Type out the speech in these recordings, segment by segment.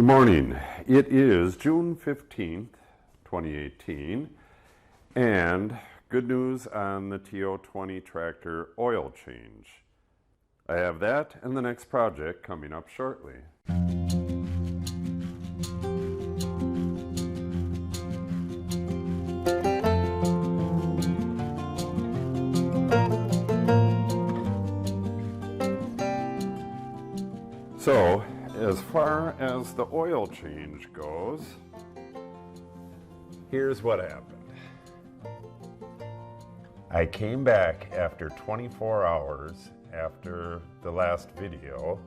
Good morning. It is June 15th, 2018, and good news on the TO-20 tractor oil change. I have that and the next project coming up shortly. So, as far as the oil change goes, here's what happened. I came back after 24 hours after the last video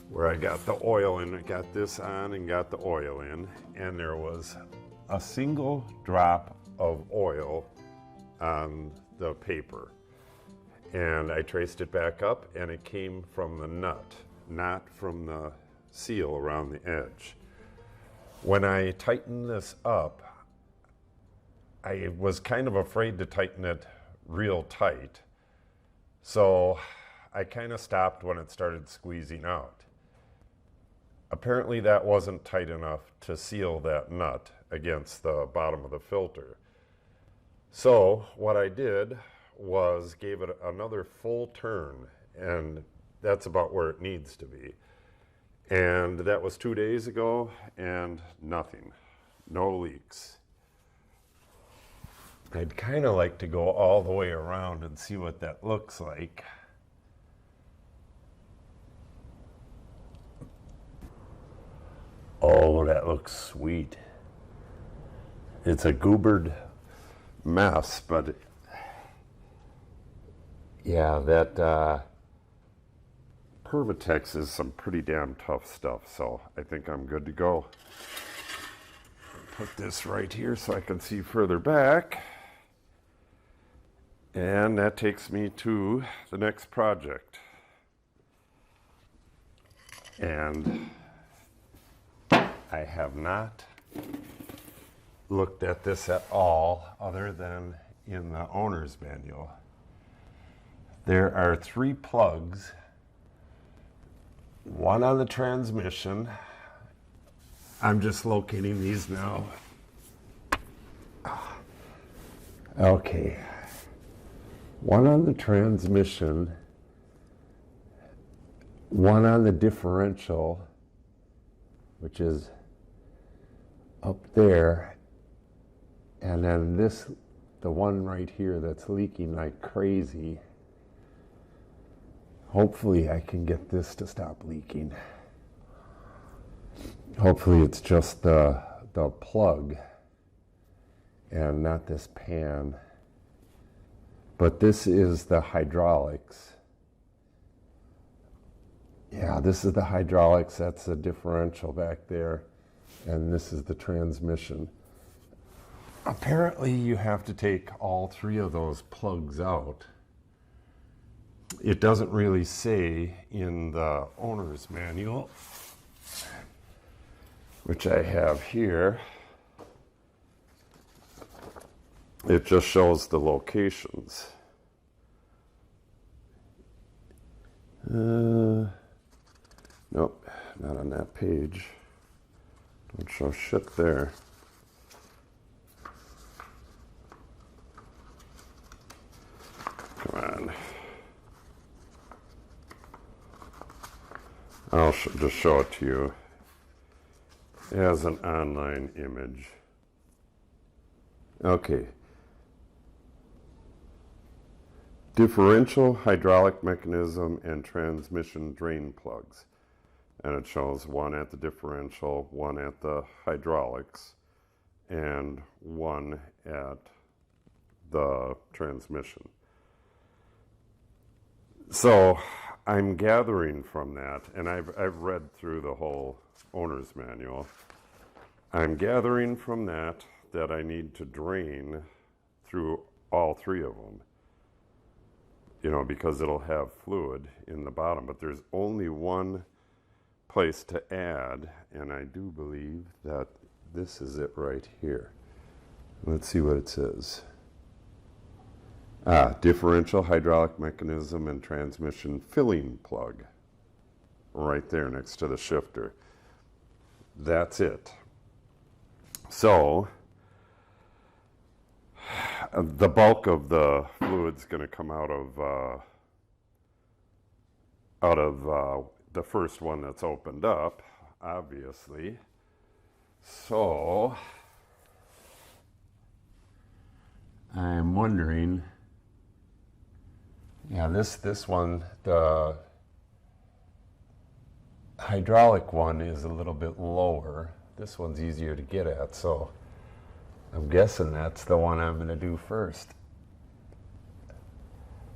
where I got the oil in, I got this on and got the oil in, and there was a single drop of oil on the paper. And I traced it back up and it came from the nut, not from the seal around the edge. When I tightened this up, I was kind of afraid to tighten it real tight, so I kind of stopped when it started squeezing out. Apparently that wasn't tight enough to seal that nut against the bottom of the filter. So what I did was gave it another full turn, and that's about where it needs to be. And that was 2 days ago, and nothing, no leaks. I'd kind of like to go all the way around and see what that looks like. Oh, that looks sweet. It's a goobered mess, but yeah, that Permatex is some pretty damn tough stuff, so I think I'm good to go. Put this right here so I can see further back. And that takes me to the next project. And I have not looked at this at all other than in the owner's manual. There are 3 plugs. One on the transmission. I'm just locating these now. Okay. One on the transmission, one on the differential, which is up there, and then this, the one right here that's leaking like crazy. Hopefully I can get this to stop leaking. Hopefully it's just the plug and not this pan. But this is the hydraulics. Yeah, this is the hydraulics, that's the differential back there, and this is the transmission. Apparently you have to take all 3 of those plugs out. It doesn't really say in the owner's manual, which I have here. It just shows the locations. Nope, not on that page. Don't show shit there. Come on. I'll just show it to you as an online image. Okay. Differential, hydraulic mechanism, and transmission drain plugs. And it shows one at the differential, one at the hydraulics, and one at the transmission. So I'm gathering from that, and I've read through the whole owner's manual. I'm gathering from that I need to drain through all 3 of them. You know, because it'll have fluid in the bottom, but there's only one place to add, and I do believe that this is it right here. Let's see what it says. Differential, hydraulic mechanism, and transmission filling plug. Right there next to the shifter. that's it. So the bulk of the fluid's going to come out of the first one that's opened up, obviously. So I'm wondering, yeah, this one, the hydraulic one is a little bit lower. This one's easier to get at, so I'm guessing that's the one I'm going to do first.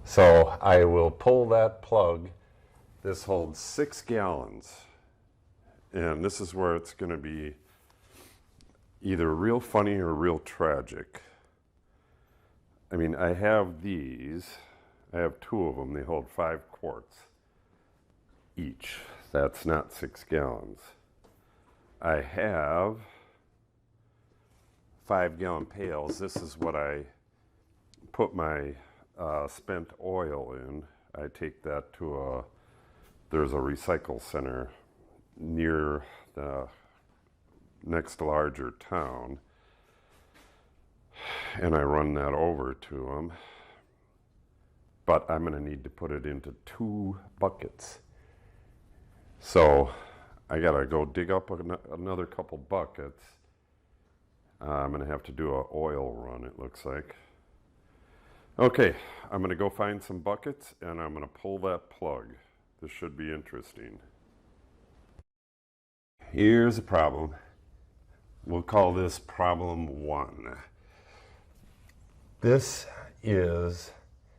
So I will pull that plug. This holds 6 gallons, and this is where it's going to be either real funny or real tragic. I mean, I have these. I have 2 of them. They hold 5 quarts each. That's not 6 gallons. I have 5-gallon pails. This is what I put my spent oil in. I take that to there's a recycle center near the next larger town, and I run that over to them. But I'm going to need to put it into 2 buckets. So I got to go dig up another couple buckets. I'm going to have to do an oil run, it looks like. Okay, I'm going to go find some buckets, and I'm going to pull that plug. This should be interesting. Here's a problem. We'll call this problem 1. This is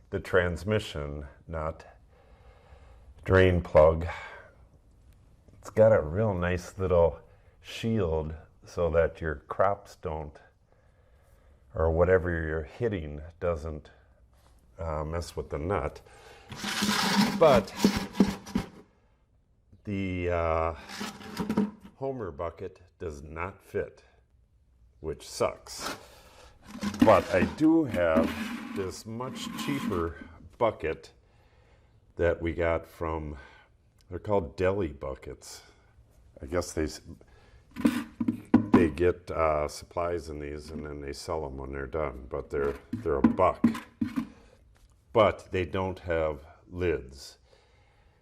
the transmission nut drain plug. It's got a real nice little shield so that your crops don't, or whatever you're hitting doesn't mess with the nut. But the Homer bucket does not fit, which sucks. But I do have this much cheaper bucket that we got from, they're called deli buckets. I guess they get supplies in these and then they sell them when they're done, but they're $1. But they don't have lids.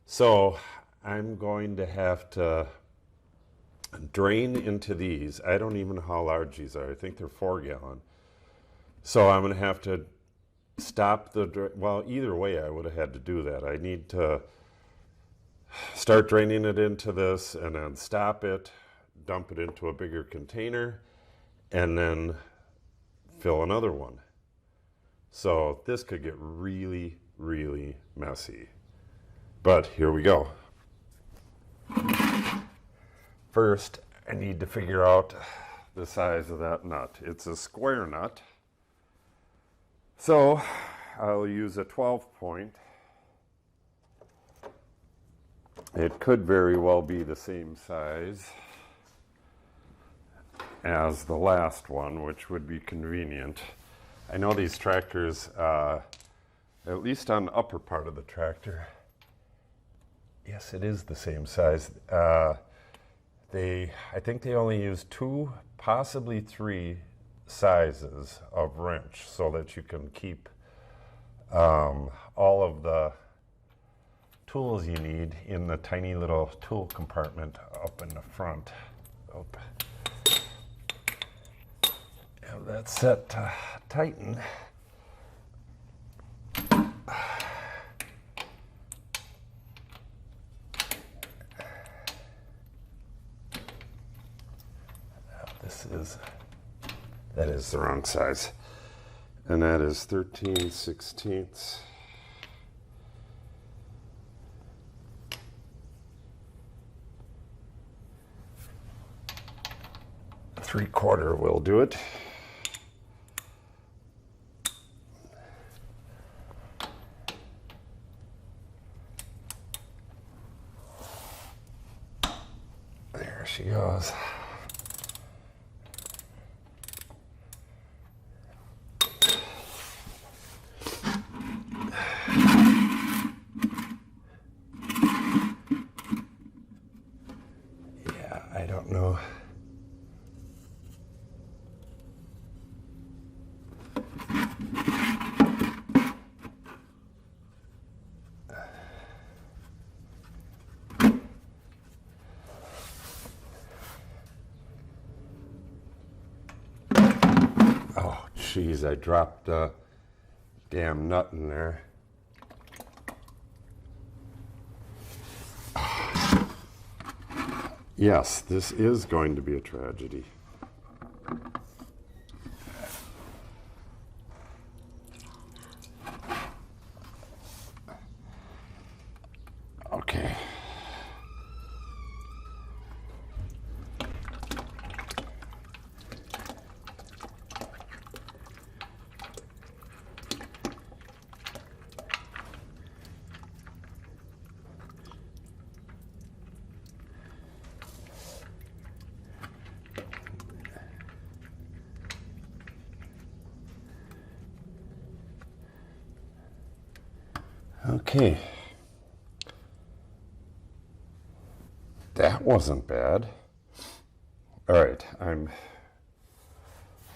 So I'm going to have to drain into these. I don't even know how large these are. I think they're 4-gallon. So I'm going to have to stop well, either way I would have had to do that. I need to start draining it into this and then stop it, dump it into a bigger container, and then fill another one. So this could get really, really messy. But here we go. First, I need to figure out the size of that nut. It's a square nut. So I'll use a 12-point. It could very well be the same size as the last one, which would be convenient. I know these tractors, at least on the upper part of the tractor, yes, it is the same size. I think they only use 2, possibly 3 sizes of wrench so that you can keep all of the tools you need in the tiny little tool compartment up in the front. Have that set to tighten. That is the wrong size. And that is 13/16. Three-quarter will do it. There she goes. don't know. Oh, jeez, I dropped a damn nut in there. Yes, this is going to be a tragedy. Okay. Okay. That wasn't bad. All right, I'm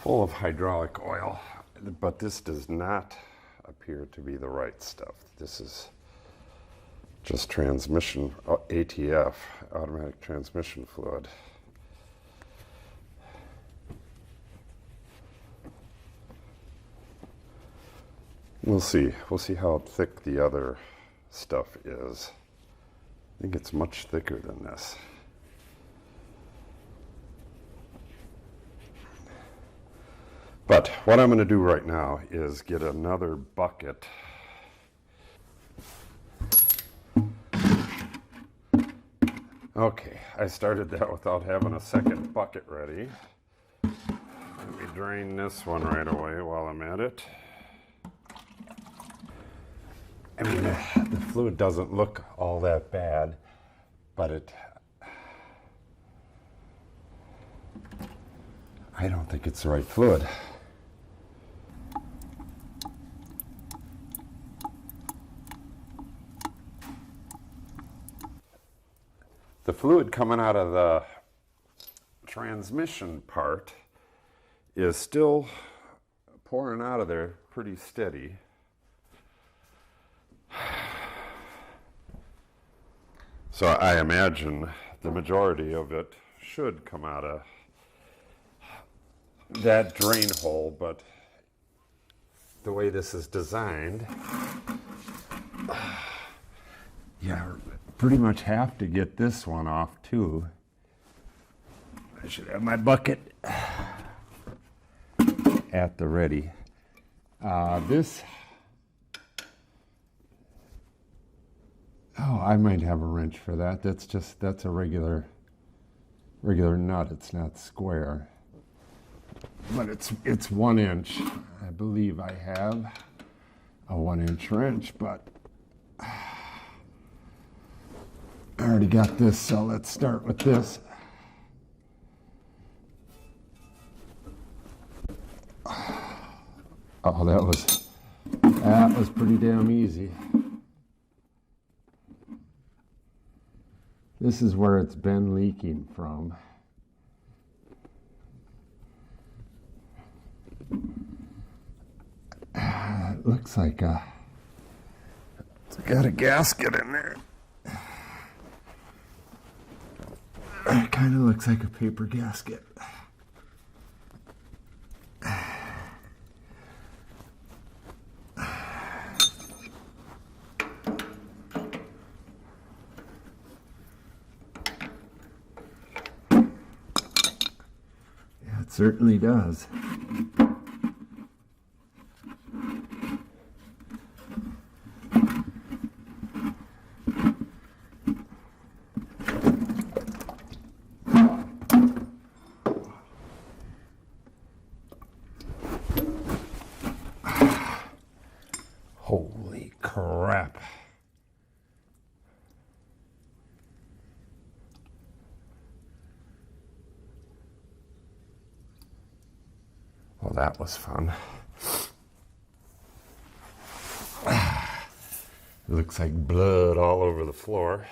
full of hydraulic oil, but this does not appear to be the right stuff. This is just transmission, ATF, automatic transmission fluid. We'll see. We'll see how thick the other stuff is. I think it's much thicker than this. But what I'm going to do right now is get another bucket. Okay, I started that without having a second bucket ready. Let me drain this one right away while I'm at it. I mean, the fluid doesn't look all that bad, but I don't think it's the right fluid. The fluid coming out of the transmission part is still pouring out of there pretty steady. So I imagine the majority of it should come out of that drain hole, but the way this is designed, yeah, pretty much have to get this one off too. I should have my bucket at the ready. Oh, I might have a wrench for that. That's a regular nut. It's not square. But it's 1 inch. I believe I have a 1 inch wrench, but I already got this, so let's start with this. Oh, that was pretty damn easy. This is where it's been leaking from. It looks like it's got a gasket in there. It kind of looks like a paper gasket. It certainly does. Holy crap. Well, that was fun. It looks like blood all over the floor.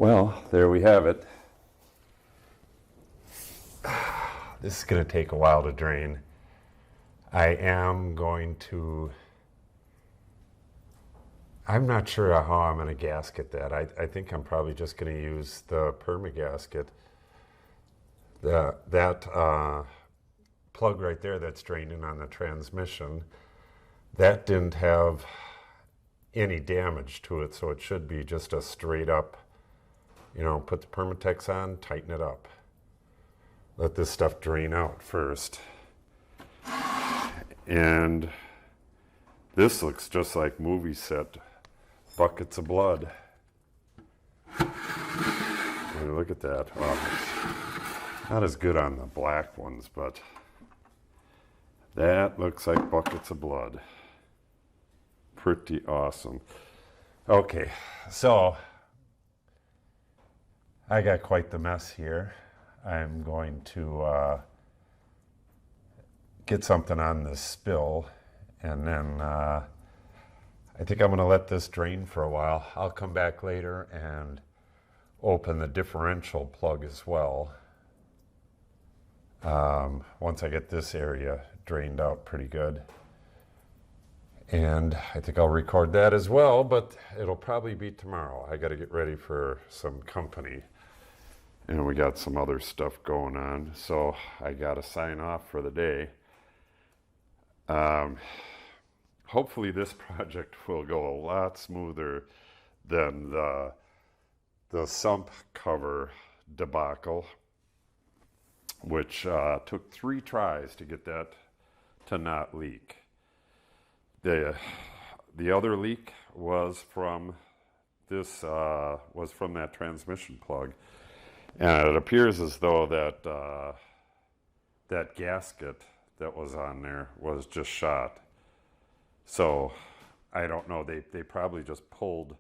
Well, there we have it. This is going to take a while to drain. I am going to, I'm not sure how I'm going to gasket that. I think I'm probably just going to use the perma-gasket. That plug right there that's draining on the transmission, that didn't have any damage to it, so it should be just a straight up, you know, put the Permatex on, tighten it up. Let this stuff drain out first. And this looks just like movie set buckets of blood. I mean, look at that. Wow. Not as good on the black ones, but that looks like buckets of blood. Pretty awesome. Okay, so I got quite the mess here. I'm going to get something on this spill, and then I think I'm going to let this drain for a while. I'll come back later and open the differential plug as well. Once I get this area drained out pretty good. And I think I'll record that as well, but it'll probably be tomorrow. I got to get ready for some company. And we got some other stuff going on, so I got to sign off for the day. Hopefully this project will go a lot smoother than the sump cover debacle, which took 3 tries to get that to not leak. The other leak was from this was from that transmission plug. And it appears as though that that gasket that was on there was just shot. So I don't know. They probably just pulled,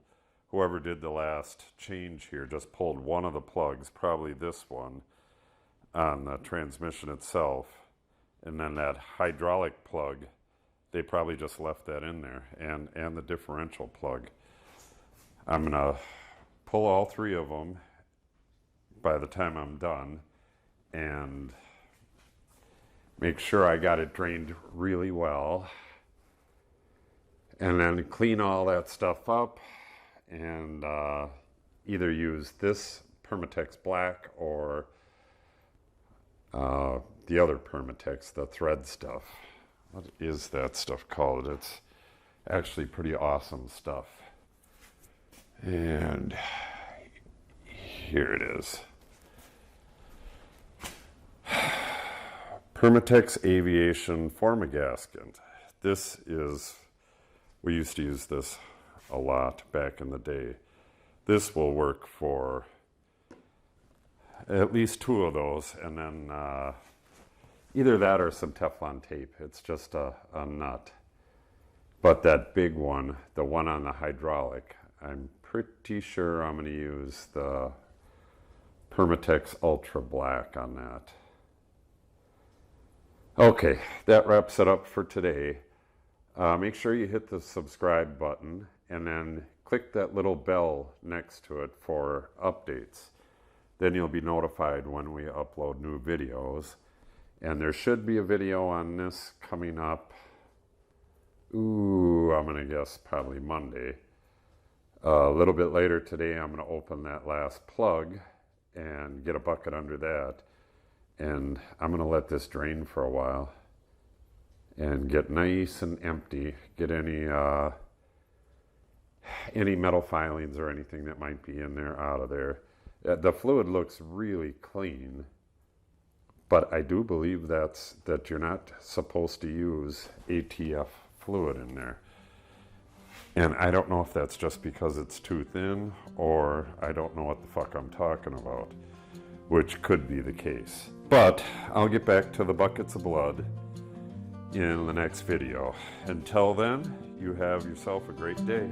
whoever did the last change here, just pulled one of the plugs, probably this one, on the transmission itself. And then that hydraulic plug, they probably just left that in there, and the differential plug. I'm going to pull all 3 of them by the time I'm done and make sure I got it drained really well, and then clean all that stuff up and either use this Permatex Black or the other Permatex, the thread stuff. What is that stuff called? It's actually pretty awesome stuff. And here it is. Permatex Aviation Formagasket. This is, we used to use this a lot back in the day. This will work for at least 2 of those, and then either that or some Teflon tape. It's just a nut. But that big one, the one on the hydraulic, I'm pretty sure I'm going to use the Permatex Ultra Black on that. Okay, that wraps it up for today. Make sure you hit the subscribe button and then click that little bell next to it for updates. Then you'll be notified when we upload new videos. And there should be a video on this coming up. Ooh, I'm going to guess probably Monday. A little bit later today, I'm going to open that last plug and get a bucket under that. And I'm going to let this drain for a while and get nice and empty. Get any metal filings or anything that might be in there out of there. The fluid looks really clean, but I do believe that you're not supposed to use ATF fluid in there. And I don't know if that's just because it's too thin, or I don't know what the fuck I'm talking about, which could be the case. But I'll get back to the buckets of blood in the next video. Until then, you have yourself a great day.